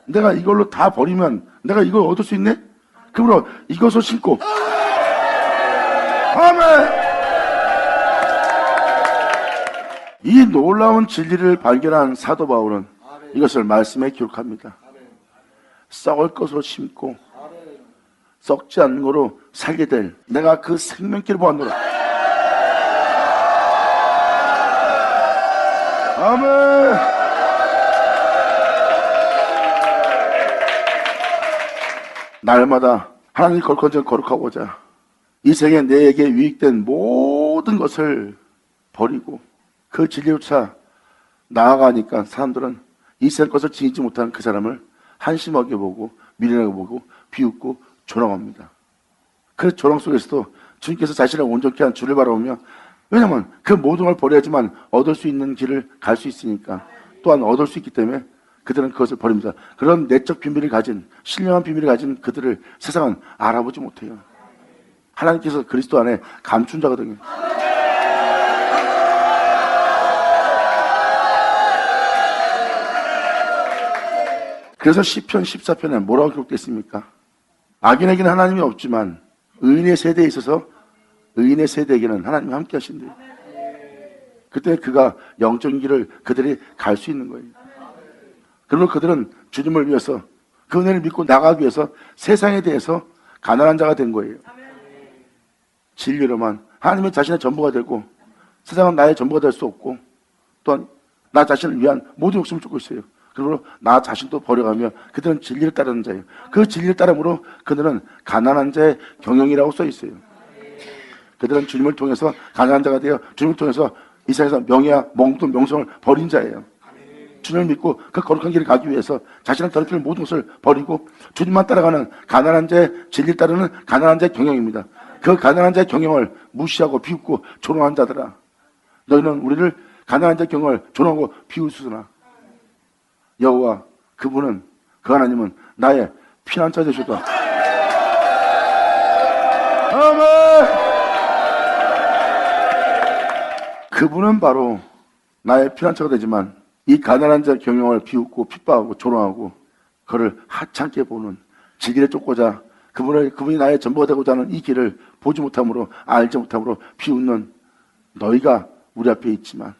내가 이걸로 다 버리면 내가 이걸 얻을 수 있네? 그러므로 이것을 신고 아멘! 이 놀라운 진리를 발견한 사도 바울은 이것을 말씀에 기록합니다. 썩을 것으로 심고 썩지 않는 거로 살게 될 내가 그 생명길을 보았노라. 아멘. 날마다 하나님 거룩하고자 이 생에 내게 유익된 모든 것을 버리고 그 진리조차 나아가니까 사람들은 이 생 것을 지니지 못하는 그 사람을 한심하게 보고 미련하게 보고 비웃고 조롱합니다. 그 조롱 속에서도 주님께서 자신을 온전케 한 주를 바라보며, 왜냐하면 그 모든 걸 버려야지만 얻을 수 있는 길을 갈 수 있으니까, 또한 얻을 수 있기 때문에 그들은 그것을 버립니다. 그런 내적 비밀을 가진, 신령한 비밀을 가진 그들을 세상은 알아보지 못해요. 하나님께서 그리스도 안에 감춘 자거든요. 그래서 시편 14편에 뭐라고 기록되어 있습니까? 악인에게는 하나님이 없지만 의인의 세대에 있어서 의인의 세대에게는 하나님이 함께 하신대요. 그때 그가 영적인 길을 그들이 갈 수 있는 거예요. 그리고 그들은 주님을 위해서, 그 은혜를 믿고 나가기 위해서 세상에 대해서 가난한 자가 된 거예요. 진리로만 하나님의 자신의 전부가 되고, 세상은 나의 전부가 될 수 없고, 또한 나 자신을 위한 모든 욕심을 쫓고 있어요. 그리고 나 자신도 버려가며 그들은 진리를 따르는 자예요. 그 진리를 따름으로 그들은 가난한 자의 경영이라고 써 있어요. 그들은 주님을 통해서 가난한 자가 되어 주님을 통해서 이 세상에서 명예와 몽돈 명성을 버린 자예요. 주님을 믿고 그 거룩한 길을 가기 위해서 자신을 더럽히는 모든 것을 버리고 주님만 따라가는 가난한 자의 진리를 따르는 가난한 자의 경영입니다. 그 가난한 자의 경영을 무시하고 비웃고 조롱한 자들아, 너희는 우리를 가난한 자의 경영을 조롱하고 비웃으나 여호와 그분은, 그 하나님은 나의 피난처 되셨다. 아멘. 그분은 바로 나의 피난처가 되지만 이 가난한 자의 경영을 비웃고 핍박하고 조롱하고 그를 하찮게 보는, 진리를 쫓고자 그분이 나의 전부가 되고자 하는 이 길을 보지 못함으로, 알지 못함으로 비웃는 너희가 우리 앞에 있지만,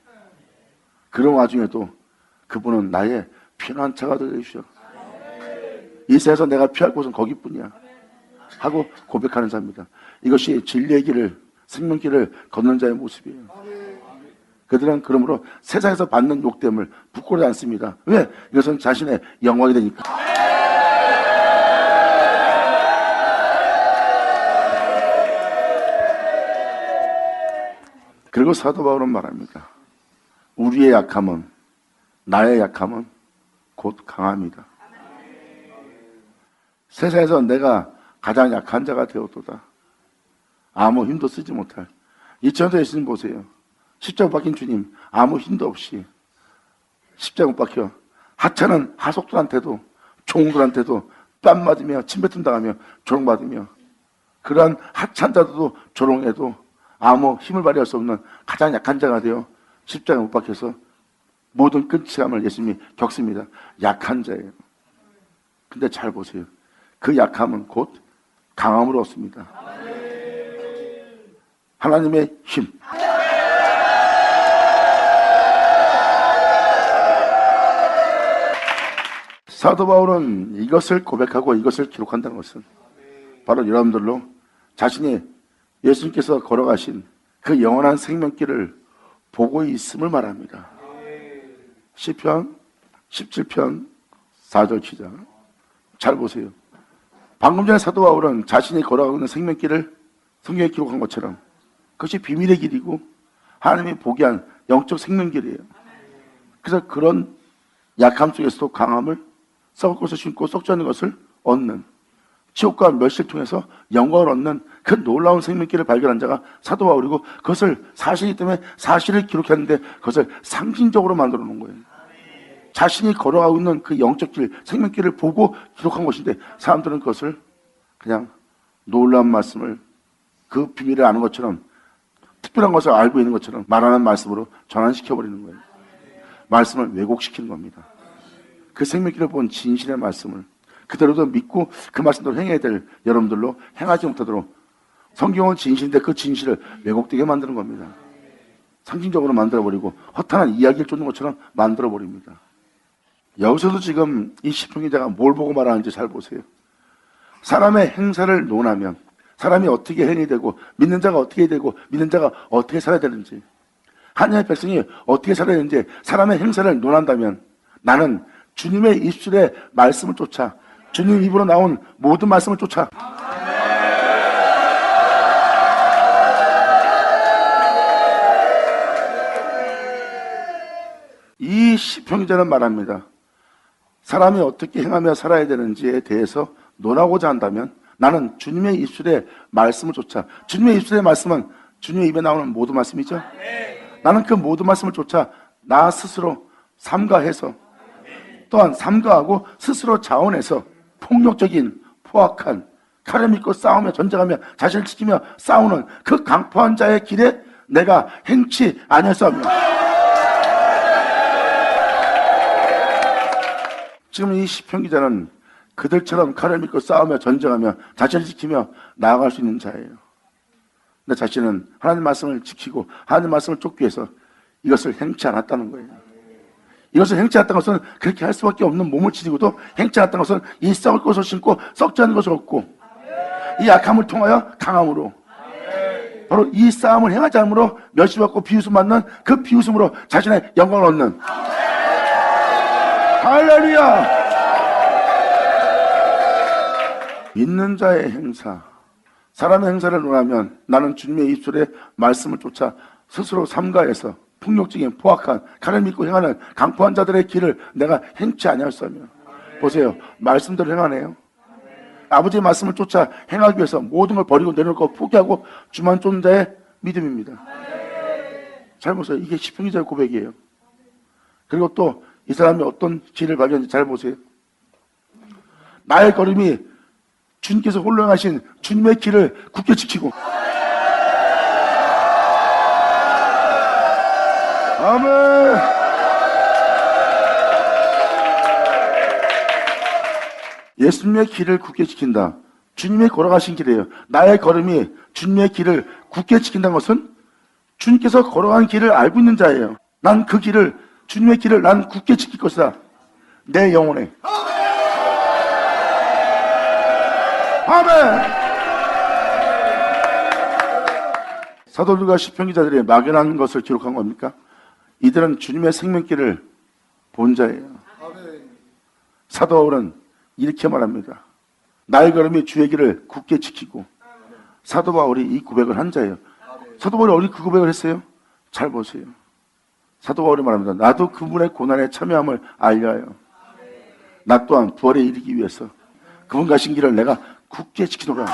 그런 와중에도 그분은 나의 피난처가 되어주셔. 이 세상에서 내가 피할 곳은 거기뿐이야 하고 고백하는 자입니다. 이것이 진리의 길을, 생명길을 걷는 자의 모습이에요. 그들은 그러므로 세상에서 받는 욕됨을 부끄러워하지 않습니다. 왜? 이것은 자신의 영광이 되니까. 그리고 사도 바울은 말합니다. 우리의 약함은, 나의 약함은 곧 강함이다. 세상에서 내가 가장 약한 자가 되었도다. 아무 힘도 쓰지 못할. 이천도 예수님 보세요. 십자가 못 박힌 주님, 아무 힘도 없이 십자가 못 박혀. 하찮은 하속들한테도, 종들한테도 뺨 맞으며 침뱉음 당하며 조롱받으며, 그러한 하찮자들도 조롱해도 아무 힘을 발휘할 수 없는 가장 약한 자가 되어 십자가에 못 박혀서 모든 끝감을 예수님이 겪습니다. 약한 자예요. 근데 잘 보세요. 그 약함은 곧 강함으로 얻습니다. 하나님의 힘. 사도 바울은 이것을 고백하고 이것을 기록한다는 것은 바로 여러분들로 자신이 예수님께서 걸어가신 그 영원한 생명길을 보고 있음을 말합니다. 시편 17편 4절 기자. 잘 보세요. 방금 전에 사도 바울은 자신이 걸어가고 있는 생명길을 성경에 기록한 것처럼 그것이 비밀의 길이고 하나님이 보게 한 영적 생명길이에요. 그래서 그런 약함 속에서도 강함을, 썩을 것을 심고 썩지 않는 것을 얻는, 지옥과 멸시를 통해서 영광을 얻는 그 놀라운 생명길을 발견한 자가 사도 바울이고, 그것을 사실이기 때문에 사실을 기록했는데 그것을 상징적으로 만들어 놓은 거예요. 자신이 걸어가고 있는 그 영적 길, 생명길을 보고 기록한 것인데 사람들은 그것을 그냥 놀라운 말씀을, 그 비밀을 아는 것처럼, 특별한 것을 알고 있는 것처럼 말하는 말씀으로 전환시켜버리는 거예요. 말씀을 왜곡시키는 겁니다. 그 생명길을 본 진실의 말씀을 그대로도 믿고 그 말씀대로 행해야 될 여러분들로 행하지 못하도록, 성경은 진실인데 그 진실을 왜곡되게 만드는 겁니다. 상징적으로 만들어버리고 허탄한 이야기를 쫓는 것처럼 만들어버립니다. 여기서도 지금 이 시편 기자가 뭘 보고 말하는지 잘 보세요. 사람의 행사를 논하면 사람이 어떻게 행이 되고, 믿는 자가 어떻게 되고, 믿는 자가 어떻게 살아야 되는지, 하나님의 백성이 어떻게 살아야 되는지 사람의 행사를 논한다면, 나는 주님의 입술의 말씀을 쫓아, 주님 입으로 나온 모든 말씀을 쫓아, 이 시편 기자는 말합니다. 사람이 어떻게 행하며 살아야 되는지에 대해서 논하고자 한다면 나는 주님의 입술의 말씀을 쫓아, 주님의 입술의 말씀은 주님의 입에 나오는 모든 말씀이죠. 나는 그 모든 말씀을 쫓아 나 스스로 삼가해서, 또한 삼가하고 스스로 자원해서 폭력적인, 포악한, 칼을 믿고 싸우며 전쟁하며 자신을 지키며 싸우는 그 강포한 자의 길에 내가 행치 아니하사오며. 지금 이 시편 기자는 그들처럼 칼을 믿고 싸우며 전쟁하며 자신을 지키며 나아갈 수 있는 자예요. 근데 자신은 하나님 말씀을 지키고 하나님 말씀을 쫓기 위해서 이것을 행치 않았다는 거예요. 이것을 행치 않았다는 것은 그렇게 할 수밖에 없는 몸을 지니고도 행치 않았다는 것은 이 썩을 것을 신고 썩지 않은 것을 얻고, 이 약함을 통하여 강함으로, 바로 이 싸움을 행하지 않으므로 멸시받고 비웃음 받는 그 비웃음으로 자신의 영광을 얻는. 할렐루야! 믿는 자의 행사, 사람의 행사를 논하면 나는 주님의 입술의 말씀을 쫓아 스스로 삼가해서 폭력적인, 포악한, 칼을 믿고 행하는 강포한 자들의 길을 내가 행치 아니하였으며. 보세요, 말씀대로 행하네요. 아버지의 말씀을 쫓아 행하기 위해서 모든 걸 버리고 내려놓고 포기하고 주만 쫓는 자의 믿음입니다. 잘 보세요. 이게 시편 기자의 고백이에요. 그리고 또 이 사람이 어떤 길을 발견했는지 잘 보세요. 나의 걸음이 주님께서 홀로 행하신 주님의 길을 굳게 지키고. 아멘. 예수님의 길을 굳게 지킨다. 주님의 걸어가신 길이에요. 나의 걸음이 주님의 길을 굳게 지킨다는 것은 주님께서 걸어간 길을 알고 있는 자예요. 난 그 길을, 주님의 길을 난 굳게 지킬 것이다. 내 영혼에. 아멘. 사도들과 시편 기자들이 막연한 것을 기록한 겁니까? 이들은 주님의 생명길을 본 자예요. 사도 바울은 이렇게 말합니다. 나의 걸음이 주의 길을 굳게 지키고. 사도 바울이 이 고백을 한 자예요. 사도 바울이 어디 그 고백을 했어요? 잘 보세요. 사도 바울이 말합니다. 나도 그분의 고난에 참여함을 알려요. 나 또한 부활에 이르기 위해서 그분 가신 길을 내가 굳게 지키노라.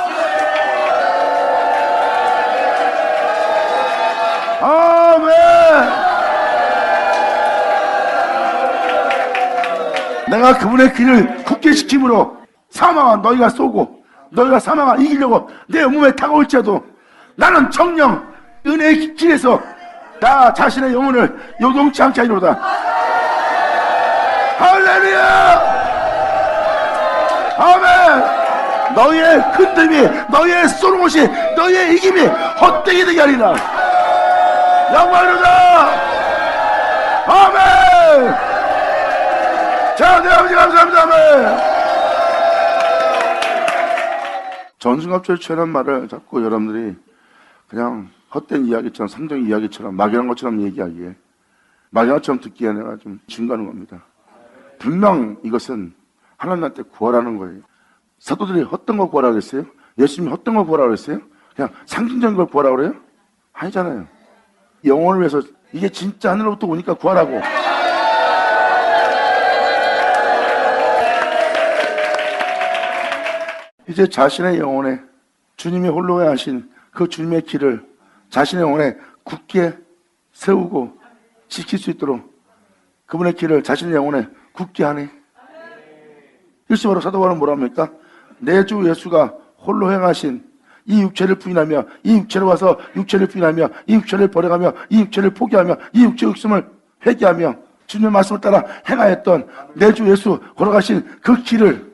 아멘. 내가 그분의 길을 굳게 지킴으로 사망아 너희가 쏘고 너희가 사망아 이기려고 내 몸에 다가올지라도 나는 정령 은혜의 길에서 나 자신의 영혼을 요동치 않게 하리로다. 할렐루야. 아멘. 너희의 흔듦이 너희의 쏘는 것이 너희의 이김이 헛되게 되게 하리라. 영광이로다. 아멘. 자, 내 아버지 감사합니다. 아멘. 전승갑절처럼 말을 자꾸 여러분들이 그냥 헛된 이야기처럼 성경 이야기처럼 막연한 것처럼 얘기하기에 막연한 것처럼 듣기에 내가 좀 증거하는 겁니다. 분명 이것은 하나님한테 구하라는 거예요. 사도들이 헛된 거 구하라고 그랬어요? 예수님이 헛된 거 구하라고 그랬어요? 그냥 상징적인 걸 구하라고 그래요? 아니잖아요. 영혼을 위해서 이게 진짜 하늘로부터 오니까 구하라고. 이제 자신의 영혼에 주님이 홀로 하신 그 주님의 길을 자신의 영혼에 굳게 세우고 지킬 수 있도록 그분의 길을 자신의 영혼에 굳게 하네. 일시 바로 사도 바울은 뭐라 합니까? 내 주 예수가 홀로 행하신 이 육체를 부인하며 이 육체로 와서 육체를 부인하며 이 육체를 버려가며 이 육체를 포기하며 이 육체의 욕심을 회개하며 주님의 말씀을 따라 행하였던 내 주 예수 걸어가신 그 길을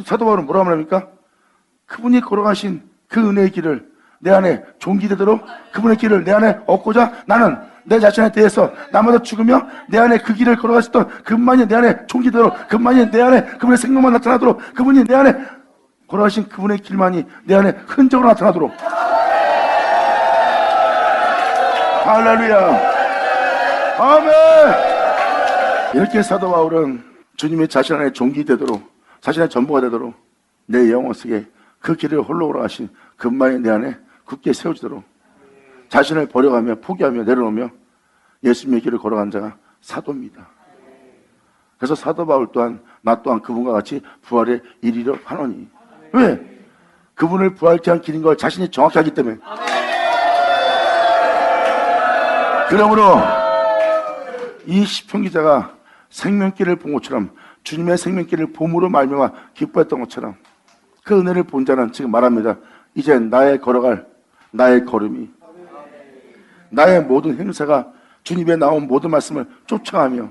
사도 바울은 뭐라 합니까? 그분이 걸어가신 그 은혜의 길을 내 안에 종기되도록 그분의 길을 내 안에 얻고자 나는 내 자신에 대해서 나마다 죽으며 내 안에 그 길을 걸어가셨던 그분만이 내 안에 종기되도록 그분만이 내 안에 그분의 생명만 나타나도록 그분이 내 안에 걸어가신 그분의 길만이 내 안에 흔적으로 나타나도록. 할렐루야. 아멘. 이렇게 사도 바울은 주님이 자신 안에 종기되도록 자신의 전부가 되도록 내 영혼 속에 그 길을 홀로 걸어가신 그분만이 내 안에 굳게 세워지도록 자신을 버려가며 포기하며 내려놓으며 예수님의 길을 걸어간 자가 사도입니다. 그래서 사도 바울 또한 나 또한 그분과 같이 부활에 이르려 하노니. 왜? 그분을 부활케 한 길인 걸 자신이 정확히 하기 때문에. 그러므로 이 시편 기자가 생명길을 본 것처럼 주님의 생명길을 봄으로 말미암아 기뻐했던 것처럼 그 은혜를 본 자는 지금 말합니다. 이제 나의 걸어갈 나의 걸음이 나의 모든 행사가 주님의 나온 모든 말씀을 쫓아가며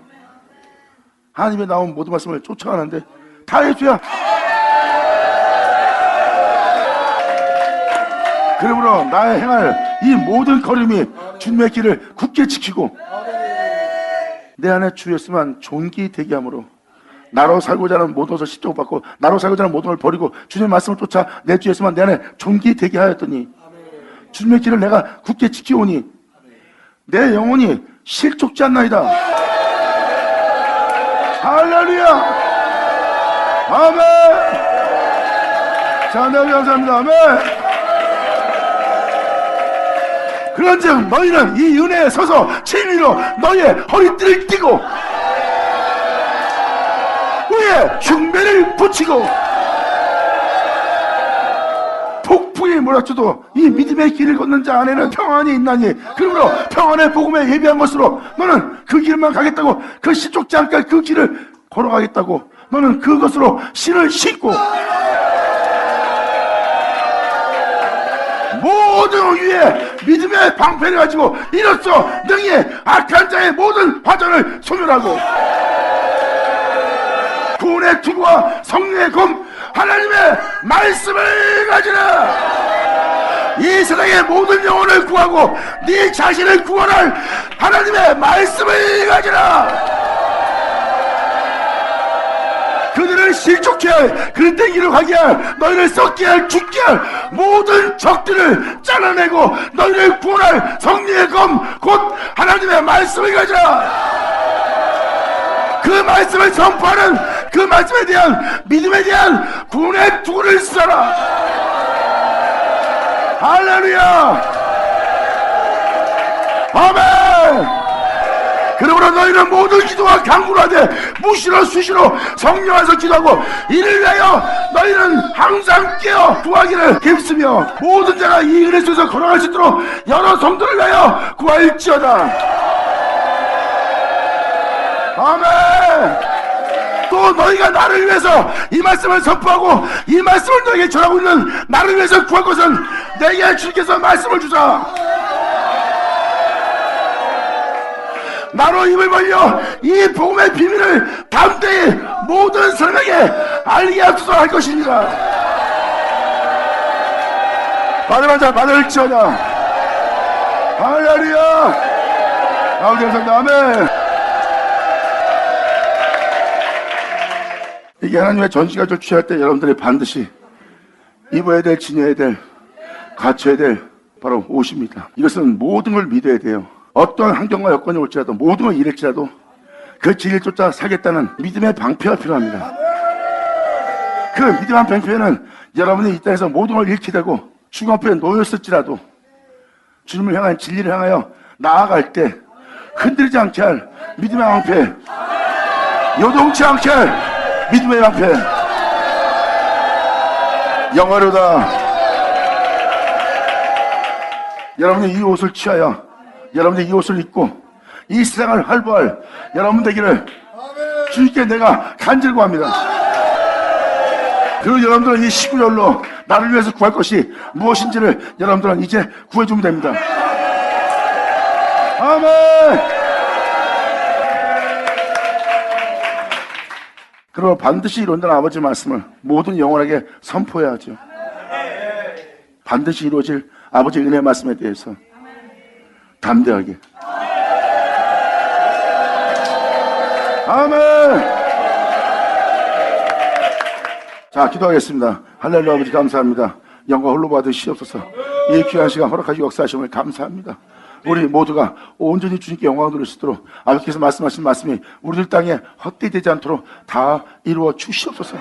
하나님의 나온 모든 말씀을 쫓아가는데 다 예수야. 그러므로 나의 행할 이 모든 걸음이 주님의 길을 굳게 지키고 내 안에 주 예수만 존귀되게 함으로 나로 살고자 하는 모든 것을 십자가 받고 나로 살고자 하는 모든 걸 버리고 주님의 말씀을 쫓아 내 주 예수만 내 안에 존귀되게 하였더니 주님의 길을 내가 굳게 지키오니 내 영혼이 실족지 않나이다. 할렐루야. 아멘. 자, 네, 감사합니다. 아멘. 그런즉 너희는 이 은혜에 서서 진리로 너희의 허리띠를 띠고 위에 흉배를 붙이고 폭풍이 몰아쳐도 이 믿음의 길을 걷는 자 안에는 평안이 있나니 그러므로 평안의 복음에 예비한 것으로 너는 그 길만 가겠다고 그 시족지 않게 그 길을 걸어가겠다고 너는 그것으로 신을 신고 모든 위에 믿음의 방패를 가지고 이로써 능히 악한 자의 모든 화전을 소멸하고 구원의 투구와 성령의 검 하나님의 말씀을 가지라. 이 세상의 모든 영혼을 구하고 네 자신을 구원할 하나님의 말씀을 가지라. 그들을 실족케 할 그런 땡기로 가게 할 너희를 썩게 할 죽게 할 모든 적들을 잘라내고 너희를 구원할 성령의 검 곧 하나님의 말씀을 가지라. 그 말씀을 선포하는 그 말씀에 대한 믿음에 대한 구원의 투구를 써라. 할렐루야. 아멘. 그러므로 너희는 모든 기도와 간구를 하되 무시로 수시로 성령 안에서 기도하고 이를 위하여 너희는 항상 깨어 구하기를 힘쓰며 모든 자가 이 은혜 속에서 걸어갈 수 있도록 여러 성도를 위하여 구할지어다. 아멘. 또 너희가 나를 위해서 이 말씀을 선포하고 이 말씀을 너에게 전하고 있는 나를 위해서 구할 것은 내게 주께서 말씀을 주사 나로 입을 벌려 이 복음의 비밀을 담대히 모든 사람에게 알리게 하소서 할 것입니다. 받으면 자 받을지어다. 할렐루야. 아버지 감사합니다. 아멘. 이게 하나님의 전시가를 취할 때 여러분들이 반드시 입어야 될, 지녀야 될, 갖춰야 될 바로 옷입니다. 이것은 모든 걸 믿어야 돼요. 어떠한 환경과 여건이 올지라도 모든 걸 잃을지라도 그 진리를 쫓아 살겠다는 믿음의 방패가 필요합니다. 그 믿음의 방패는 여러분이 이 땅에서 모든 걸 잃게 되고 죽음 앞에 놓였을지라도 주님을 향한 진리를 향하여 나아갈 때 흔들리지 않게 할 믿음의 방패, 요동치 않게 할 믿음의 방패, 영화로다. 여러분이 이 옷을 취하여 여러분들이 이 옷을 입고 이 세상을 활보할 여러분 되기를 주님께 내가 간절히 구합니다. 그리고 여러분들은 이 19절로 나를 위해서 구할 것이 무엇인지를 여러분들은 이제 구해주면 됩니다. 아멘. 그리고 반드시 이룬다는 아버지의 말씀을 모든 영혼에게 선포해야 하죠. 반드시 이루어질 아버지의 은혜의 말씀에 대해서 담대하게. 아멘. 자, 기도하겠습니다. 할렐루야. 아버지 감사합니다. 영광 홀로 받으시옵소서. 이 귀한 시간 허락하시고 역사하심을 감사합니다. 우리 모두가 온전히 주님께 영광을 돌릴 수 있도록 아버지께서 말씀하신 말씀이 우리들 땅에 헛되이 되지 않도록 다 이루어 주시옵소서.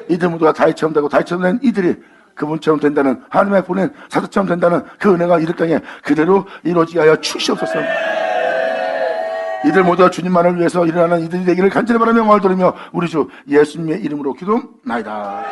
이들 모두가 다윗처럼 되고 다윗처럼 된 이들이 그분처럼 된다는, 하나님의 보낸 사도처럼 된다는 그 은혜가 이들 땅에 그대로 이루어지게 하여 주시옵소서. 이들 모두가 주님만을 위해서 일어나는 이들이 되기를 간절히 바라며 영광을 돌리며 우리 주 예수님의 이름으로 기도나이다.